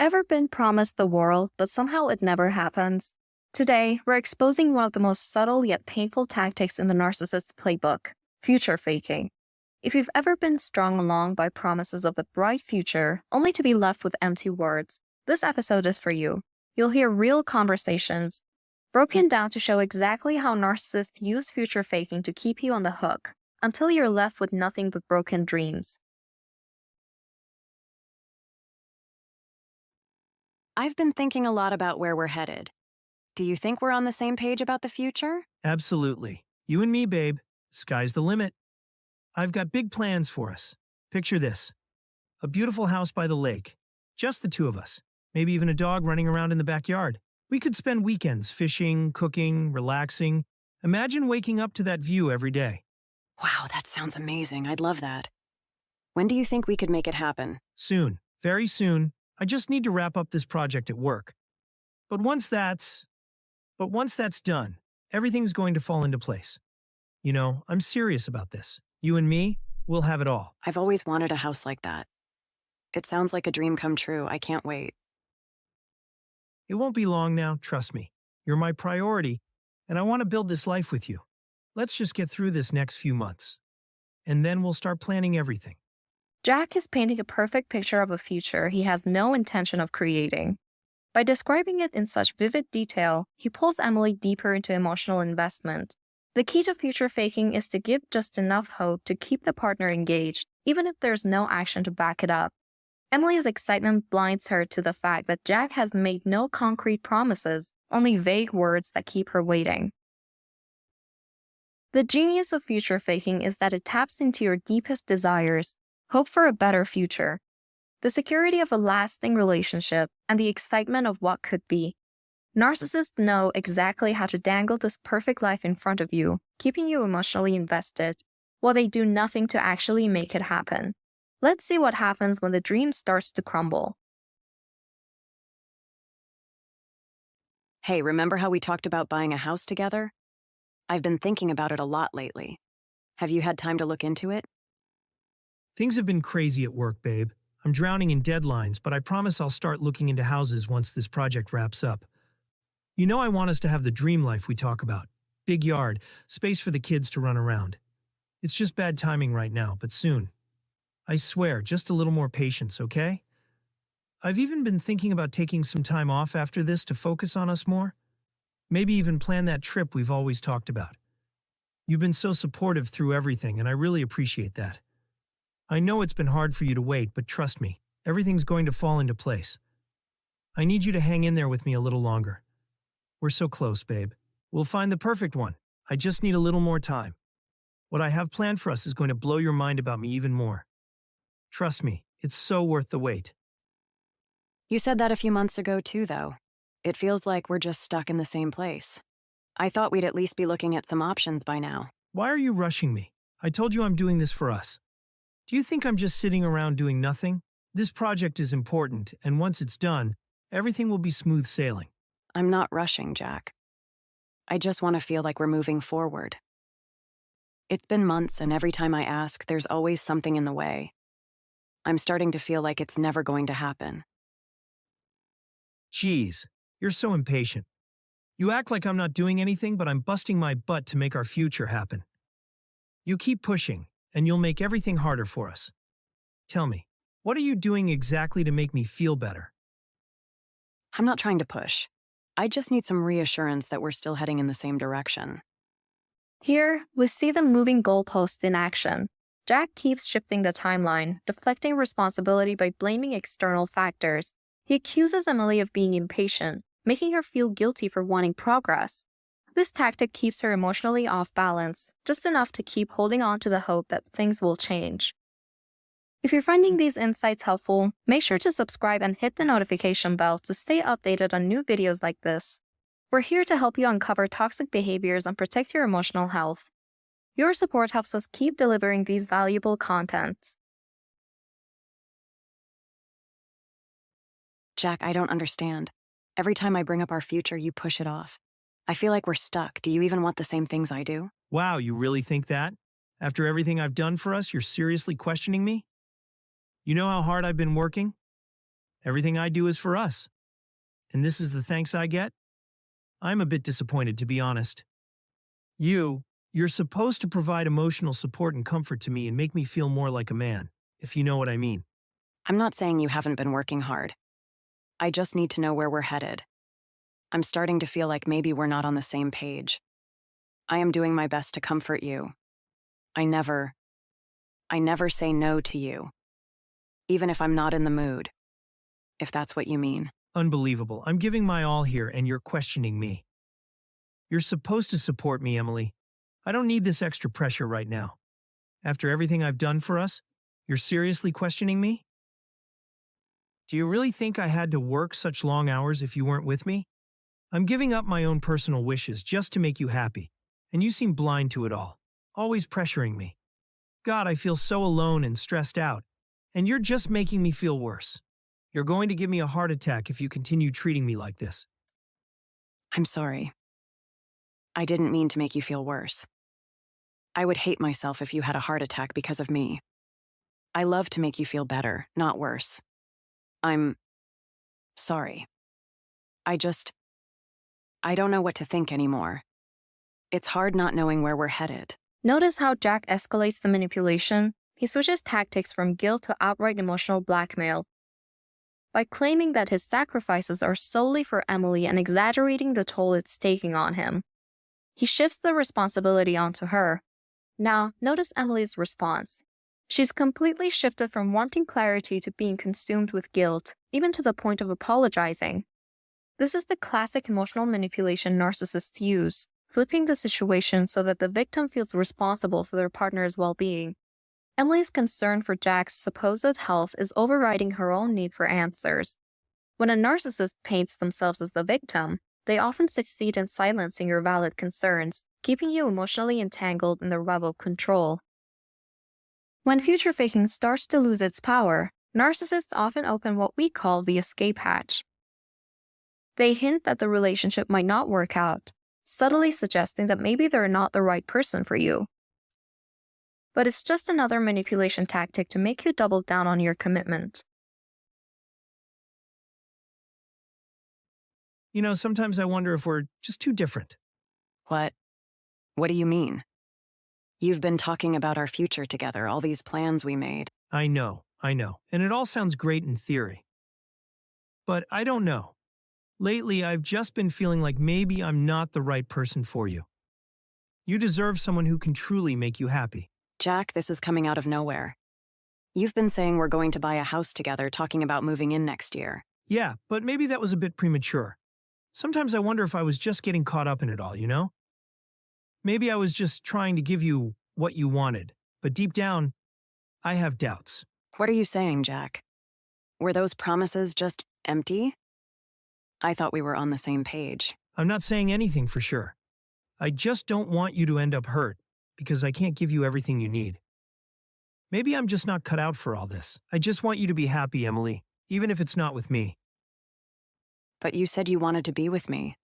Ever been promised the world, but somehow it never happens? Today, we're exposing one of the most subtle yet painful tactics in the narcissist's playbook: future faking. If you've ever been strung along by promises of a bright future, only to be left with empty words, this episode is for you. You'll hear real conversations, broken down to show exactly how narcissists use future faking to keep you on the hook, until you're left with nothing but broken dreams. I've been thinking a lot about where we're headed. Do you think we're on the same page about the future? Absolutely. You and me, babe. Sky's the limit. I've got big plans for us. Picture this. A beautiful house by the lake. Just the two of us. Maybe even a dog running around in the backyard. We could spend weekends fishing, cooking, relaxing. Imagine waking up to that view every day. Wow, that sounds amazing. I'd love that. When do you think we could make it happen? Soon. Very soon. I just need to wrap up this project at work. But once that's done, everything's going to fall into place. You know, I'm serious about this. You and me, we'll have it all. I've always wanted a house like that. It sounds like a dream come true. I can't wait. It won't be long now, trust me. You're my priority, and I want to build this life with you. Let's just get through this next few months. And then we'll start planning everything. Jack is painting a perfect picture of a future he has no intention of creating. By describing it in such vivid detail, he pulls Emily deeper into emotional investment. The key to future faking is to give just enough hope to keep the partner engaged, even if there's no action to back it up. Emily's excitement blinds her to the fact that Jack has made no concrete promises, only vague words that keep her waiting. The genius of future faking is that it taps into your deepest desires: hope for a better future, the security of a lasting relationship, and the excitement of what could be. Narcissists know exactly how to dangle this perfect life in front of you, keeping you emotionally invested, while they do nothing to actually make it happen. Let's see what happens when the dream starts to crumble. Hey, remember how we talked about buying a house together? I've been thinking about it a lot lately. Have you had time to look into it? Things have been crazy at work, babe. I'm drowning in deadlines, but I promise I'll start looking into houses once this project wraps up. You know I want us to have the dream life we talk about. Big yard, space for the kids to run around. It's just bad timing right now, but soon. I swear, just a little more patience, okay? I've even been thinking about taking some time off after this to focus on us more. Maybe even plan that trip we've always talked about. You've been so supportive through everything, and I really appreciate that. I know it's been hard for you to wait, but trust me, everything's going to fall into place. I need you to hang in there with me a little longer. We're so close, babe. We'll find the perfect one. I just need a little more time. What I have planned for us is going to blow your mind about me even more. Trust me, it's so worth the wait. You said that a few months ago too, though. It feels like we're just stuck in the same place. I thought we'd at least be looking at some options by now. Why are you rushing me? I told you I'm doing this for us. Do you think I'm just sitting around doing nothing? This project is important, and once it's done, everything will be smooth sailing. I'm not rushing, Jack. I just want to feel like we're moving forward. It's been months, and every time I ask, there's always something in the way. I'm starting to feel like it's never going to happen. Jeez, you're so impatient. You act like I'm not doing anything, but I'm busting my butt to make our future happen. You keep pushing, and you'll make everything harder for us. Tell me, what are you doing exactly to make me feel better? I'm not trying to push. I just need some reassurance that we're still heading in the same direction. Here, we see the moving goalposts in action. Jack keeps shifting the timeline, deflecting responsibility by blaming external factors. He accuses Emily of being impatient, making her feel guilty for wanting progress. This tactic keeps her emotionally off balance, just enough to keep holding on to the hope that things will change. If you're finding these insights helpful, make sure to subscribe and hit the notification bell to stay updated on new videos like this. We're here to help you uncover toxic behaviors and protect your emotional health. Your support helps us keep delivering these valuable content. Jack, I don't understand. Every time I bring up our future, you push it off. I feel like we're stuck. Do you even want the same things I do? Wow, you really think that? After everything I've done for us, you're seriously questioning me? You know how hard I've been working? Everything I do is for us. And this is the thanks I get? I'm a bit disappointed, to be honest. You're supposed to provide emotional support and comfort to me and make me feel more like a man, if you know what I mean. I'm not saying you haven't been working hard. I just need to know where we're headed. I'm starting to feel like maybe we're not on the same page. I am doing my best to comfort you. I never say no to you, even if I'm not in the mood, if that's what you mean. Unbelievable. I'm giving my all here and you're questioning me. You're supposed to support me, Emily. I don't need this extra pressure right now. After everything I've done for us, you're seriously questioning me? Do you really think I had to work such long hours if you weren't with me? I'm giving up my own personal wishes just to make you happy, and you seem blind to it all, always pressuring me. God, I feel so alone and stressed out, and you're just making me feel worse. You're going to give me a heart attack if you continue treating me like this. I'm sorry. I didn't mean to make you feel worse. I would hate myself if you had a heart attack because of me. I love to make you feel better, not worse. I'm sorry. I don't know what to think anymore. It's hard not knowing where we're headed. Notice how Jack escalates the manipulation. He switches tactics from guilt to outright emotional blackmail. By claiming that his sacrifices are solely for Emily and exaggerating the toll it's taking on him, he shifts the responsibility onto her. Now, notice Emily's response. She's completely shifted from wanting clarity to being consumed with guilt, even to the point of apologizing. This is the classic emotional manipulation narcissists use, flipping the situation so that the victim feels responsible for their partner's well-being. Emily's concern for Jack's supposed health is overriding her own need for answers. When a narcissist paints themselves as the victim, they often succeed in silencing your valid concerns, keeping you emotionally entangled in their web of control. When future faking starts to lose its power, narcissists often open what we call the escape hatch. They hint that the relationship might not work out, subtly suggesting that maybe they're not the right person for you. But it's just another manipulation tactic to make you double down on your commitment. Sometimes I wonder if we're just too different. What? What do you mean? You've been talking about our future together, all these plans we made. I know, and it all sounds great in theory. But I don't know. Lately, I've just been feeling like maybe I'm not the right person for you. You deserve someone who can truly make you happy. Jack, this is coming out of nowhere. You've been saying we're going to buy a house together, talking about moving in next year. Yeah, but maybe that was a bit premature. Sometimes I wonder if I was just getting caught up in it all, Maybe I was just trying to give you what you wanted, but deep down, I have doubts. What are you saying, Jack? Were those promises just empty? I thought we were on the same page. I'm not saying anything for sure. I just don't want you to end up hurt, because I can't give you everything you need. Maybe I'm just not cut out for all this. I just want you to be happy, Emily, even if it's not with me. But you said you wanted to be with me.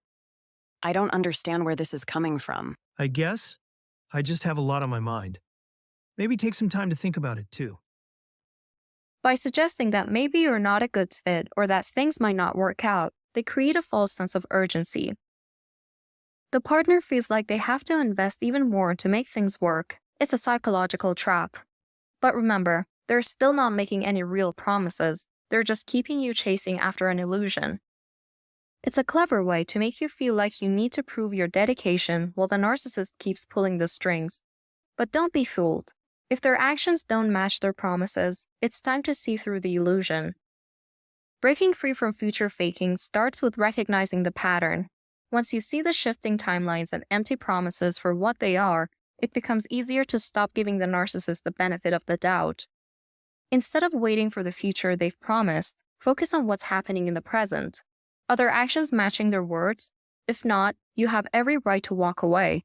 I don't understand where this is coming from. I guess I just have a lot on my mind. Maybe take some time to think about it, too. By suggesting that maybe you're not a good fit or that things might not work out, they create a false sense of urgency. The partner feels like they have to invest even more to make things work. It's a psychological trap. But remember, they're still not making any real promises. They're just keeping you chasing after an illusion. It's a clever way to make you feel like you need to prove your dedication while the narcissist keeps pulling the strings. But don't be fooled. If their actions don't match their promises, it's time to see through the illusion. Breaking free from future faking starts with recognizing the pattern. Once you see the shifting timelines and empty promises for what they are, it becomes easier to stop giving the narcissist the benefit of the doubt. Instead of waiting for the future they've promised, focus on what's happening in the present. Are their actions matching their words? If not, you have every right to walk away.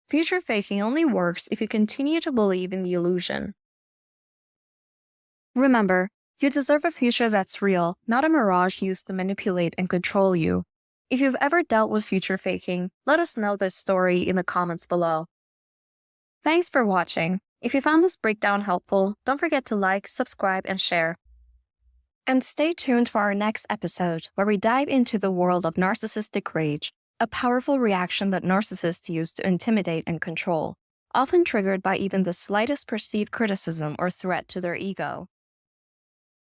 Future faking only works if you continue to believe in the illusion. Remember, you deserve a future that's real, not a mirage used to manipulate and control you. If you've ever dealt with future faking, let us know this story in the comments below. Thanks for watching. If you found this breakdown helpful, don't forget to like, subscribe, and share. And stay tuned for our next episode, where we dive into the world of narcissistic rage, a powerful reaction that narcissists use to intimidate and control, often triggered by even the slightest perceived criticism or threat to their ego.